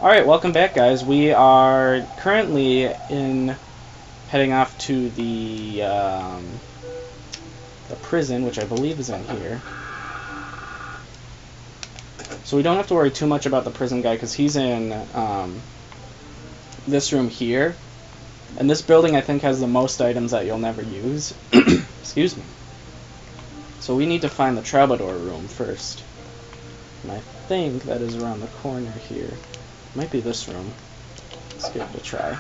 Alright, welcome back, guys. We are currently heading off to the prison, which I believe is in here. So we don't have to worry too much about the prison guy, because he's in this room here. And this building, I think, has the most items that you'll never use. Excuse me. So we need to find the troubadour room first. And I think that is around the corner here. Might be this room. Let's give it a try.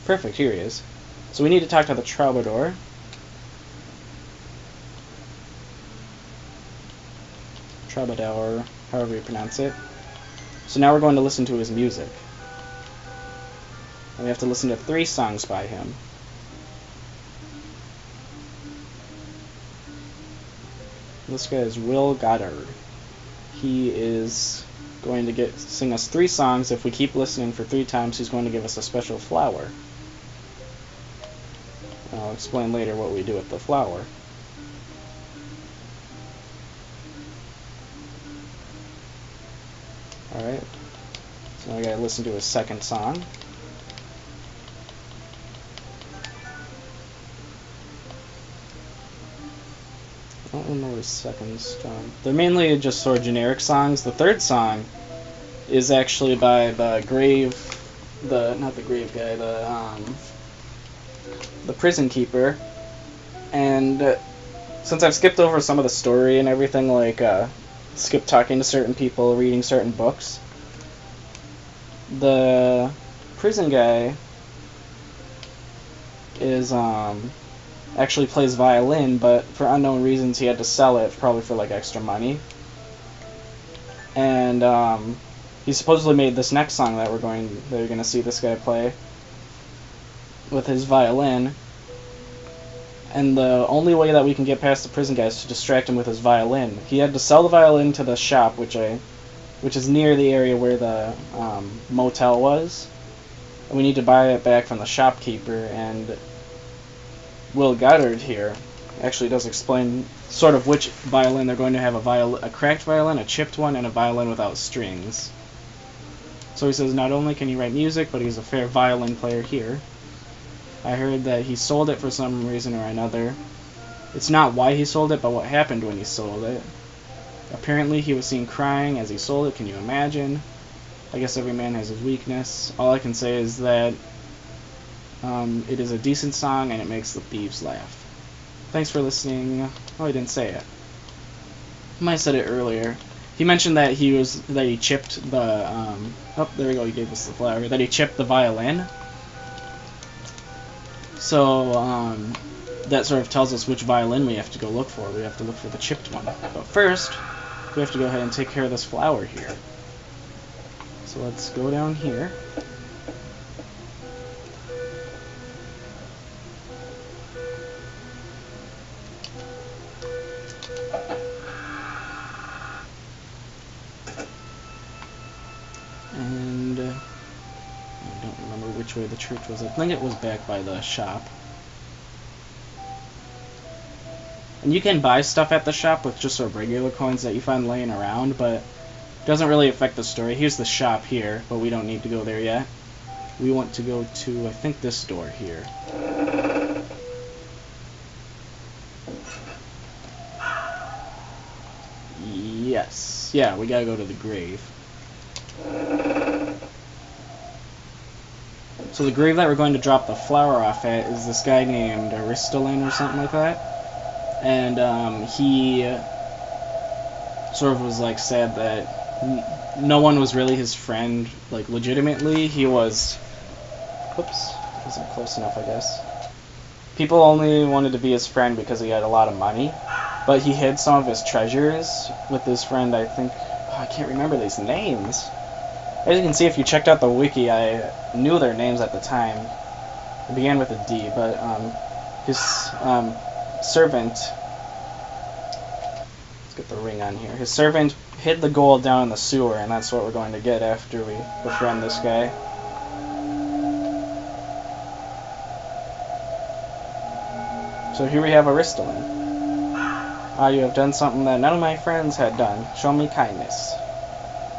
Perfect, here he is. So we need to talk to the troubadour. Troubadour, however you pronounce it. So now we're going to listen to his music. And we have to listen to 3 songs by him. This guy is Will Goddard. He is going to sing us 3 songs. If we keep listening for 3 times, he's going to give us a special flower. I'll explain later what we do with the flower. Alright, so now we gotta listen to his 2nd song. I don't remember his 2nd song. They're mainly just sort of generic songs. The 3rd song is actually by the prison keeper. And since I've skipped over some of the story and everything, like skipped talking to certain people, reading certain books, the prison guy is actually plays violin, but for unknown reasons he had to sell it, probably for like extra money. And he supposedly made this next song that you're gonna see this guy play with his violin. And the only way that we can get past the prison guy is to distract him with his violin. He had to sell the violin to the shop, which is near the area where the motel was. And we need to buy it back from the shopkeeper. And Will Goddard here actually does explain sort of which violin they're going to have: a cracked violin, a chipped one, and a violin without strings. So he says not only can he write music, but he's a fair violin player here. I heard that he sold it for some reason or another. It's not why he sold it, but what happened when he sold it. Apparently he was seen crying as he sold it. Can you imagine? I guess every man has his weakness. All I can say is that it is a decent song and it makes the thieves laugh. Thanks for listening. Oh, I didn't say it. I might have said it earlier. He mentioned that he chipped the oh, there we go, he gave us the flower. That he chipped the violin. So that sort of tells us which violin we have to go look for. We have to look for the chipped one. But first, we have to go ahead and take care of this flower here. So let's go down here. And I don't remember which way the church was. I think it was back by the shop. And you can buy stuff at the shop with just sort of regular coins that you find laying around, but it doesn't really affect the story. Here's the shop here, but we don't need to go there yet. We want to go to, I think, this door here. Yes. Yeah, we gotta go to the grave. So the grave that we're going to drop the flower off at is this guy named Aristolin or something like that. And he sort of was like sad that no one was really his friend, like legitimately. He was, whoops, wasn't close enough, I guess. People only wanted to be his friend because he had a lot of money, but he hid some of his treasures with his friend, I think. I can't remember these names. As you can see, if you checked out the wiki, I knew their names at the time. It began with a D, but his servant, let's get the ring on here. His servant hid the gold down in the sewer, and that's what we're going to get after we befriend this guy. So here we have Aristolin. You have done something that none of my friends had done. Show me kindness.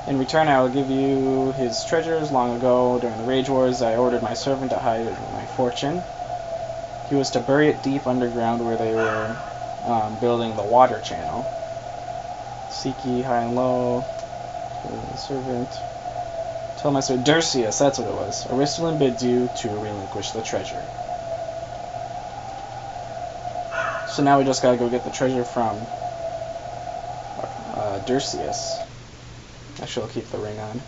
In return, I will give you his treasures. Long ago, during the Rage Wars, I ordered my servant to hide my fortune. He was to bury it deep underground where they were building the water channel. Seek ye high and low. Servant. Tell my servant. Dursius, that's what it was. Aristalin bids you to relinquish the treasure. So now we just gotta go get the treasure from Dursius. Actually, I'll keep the ring on.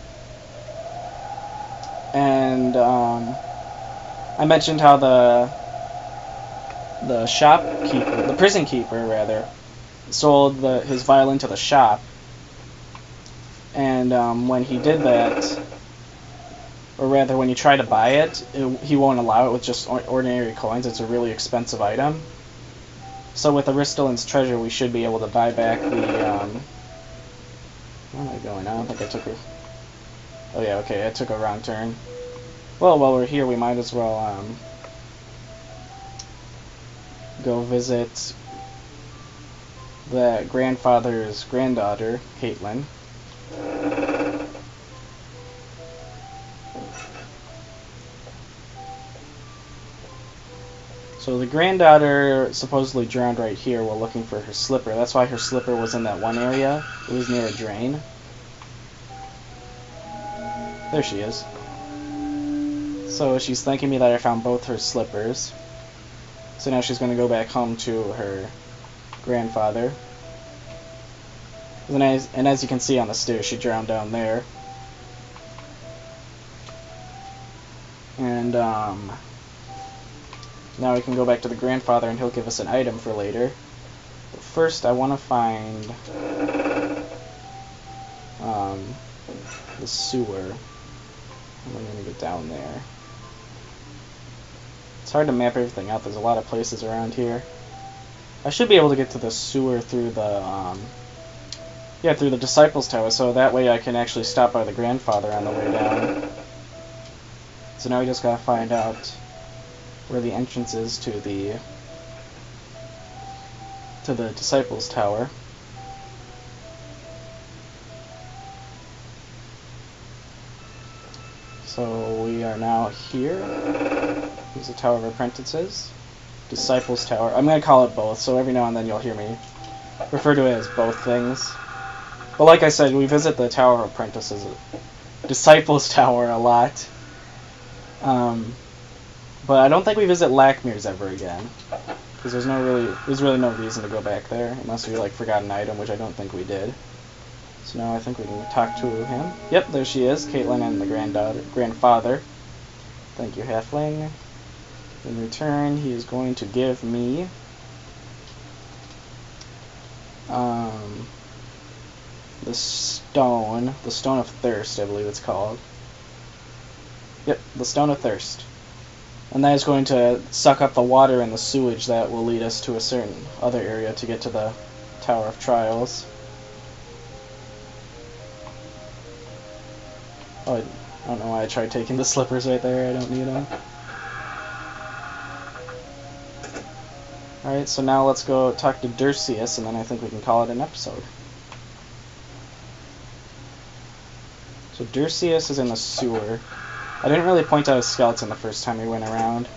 And I mentioned how the shopkeeper, the prison keeper rather, sold his violin to the shop. And when he did that, or rather when you try to buy it, he won't allow it with just ordinary coins. It's a really expensive item. So with Aristalin's treasure, we should be able to buy back the... where am I going? I don't think I took a... Oh yeah, okay, I took a wrong turn. Well, while we're here, we might as well go visit the grandfather's granddaughter, Caitlin. So the granddaughter supposedly drowned right here while looking for her slipper. That's why her slipper was in that one area. It was near a drain. There she is. So she's thanking me that I found both her slippers. So now she's going to go back home to her grandfather. And as you can see on the stairs, she drowned down there. And now we can go back to the grandfather and he'll give us an item for later. But first I want to find the sewer. I'm going to get down there. It's hard to map everything out. There's a lot of places around here. I should be able to get to the sewer through the through the Disciples Tower, so that way I can actually stop by the grandfather on the way down. So now we just gotta find out where the entrance is to the Disciples Tower. So we are now here. Here's the Tower of Apprentices. Disciples Tower. I'm going to call it both, so every now and then you'll hear me refer to it as both things. But like I said, we visit the Tower of Apprentices, Disciples Tower a lot. But I don't think we visit Lackmir's ever again, because there's really no reason to go back there, unless we forgot an item, which I don't think we did. So now I think we can talk to him. Yep, there she is, Caitlin and the grandfather. Thank you, Halfling. In return, he is going to give me the stone of thirst, I believe it's called. Yep, the Stone of Thirst. And that is going to suck up the water and the sewage that will lead us to a certain other area to get to the Tower of Trials. Oh, I don't know why I tried taking the slippers right there. I don't need them. Alright, so now let's go talk to Dursius, and then I think we can call it an episode. So Dursius is in the sewer. I didn't really point out his skeleton the first time we went around.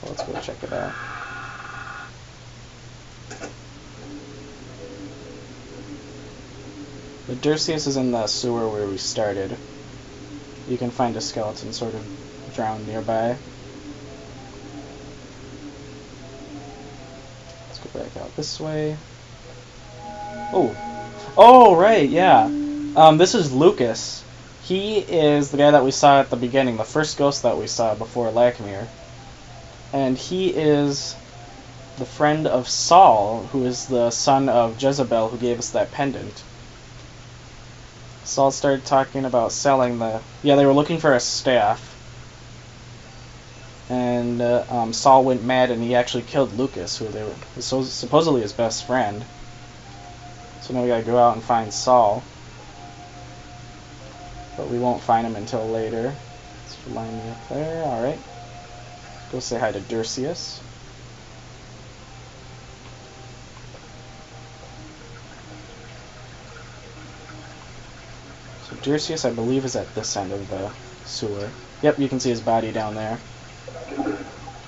Well, let's go check it out. But Dursius is in the sewer where we started. You can find a skeleton sort of drowned nearby. Let's go back out this way. Oh, right, yeah. This is Lucas. He is the guy that we saw at the beginning, the first ghost that we saw before Lackmir. And he is the friend of Saul, who is the son of Jezebel, who gave us that pendant. Saul started talking about selling they were looking for a staff. And Saul went mad and he actually killed Lucas, who was supposedly his best friend. So now we gotta go out and find Saul. But we won't find him until later. Let's line me up there. Alright. Go say hi to Dursius. Dirceus, I believe, is at this end of the sewer. Yep, you can see his body down there.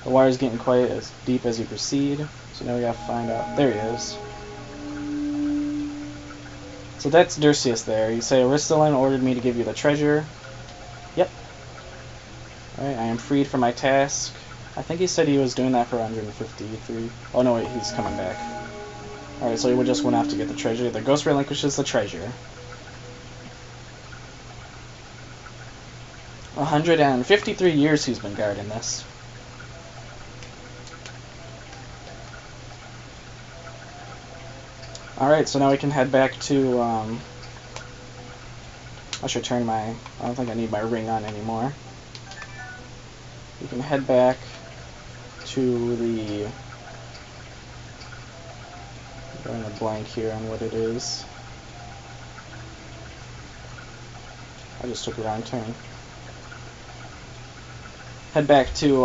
The water's getting quite as deep as you proceed, so now we gotta find out. There he is. So that's Dirceus there. You say, Aristalin ordered me to give you the treasure. Yep. Alright, I am freed from my task. I think he said he was doing that for 153. Oh no, wait, he's coming back. Alright, so he just went off to get the treasure. The ghost relinquishes the treasure. 153 years he's been guarding this. Alright, so now we can head back to, I should turn my, I don't think I need my ring on anymore. We can head back to the, I'm drawing a blank here on what it is. I just took a wrong turn. Head back to,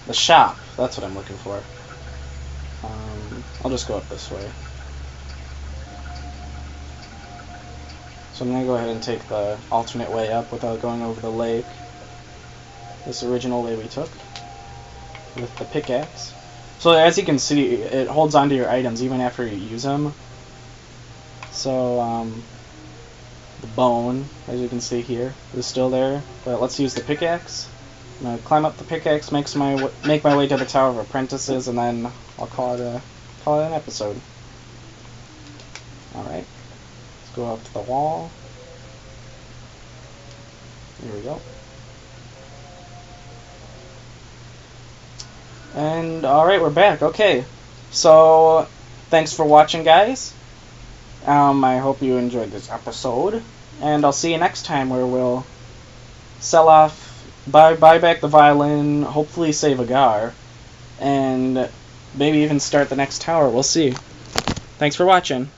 the shop. That's what I'm looking for. I'll just go up this way. So I'm going to go ahead and take the alternate way up without going over the lake. This original way we took with the pickaxe. So as you can see, it holds onto your items even after you use them. So the bone, as you can see here, is still there. But let's use the pickaxe. I'm going to climb up the pickaxe, make my way to the Tower of Apprentices, and then I'll call it an episode. Alright. Let's go up to the wall. Here we go. And alright, we're back. Okay. So, thanks for watching, guys. I hope you enjoyed this episode. And I'll see you next time where we'll sell off, buy back the violin, hopefully save Agar, and maybe even start the next tower. We'll see. Thanks for watching.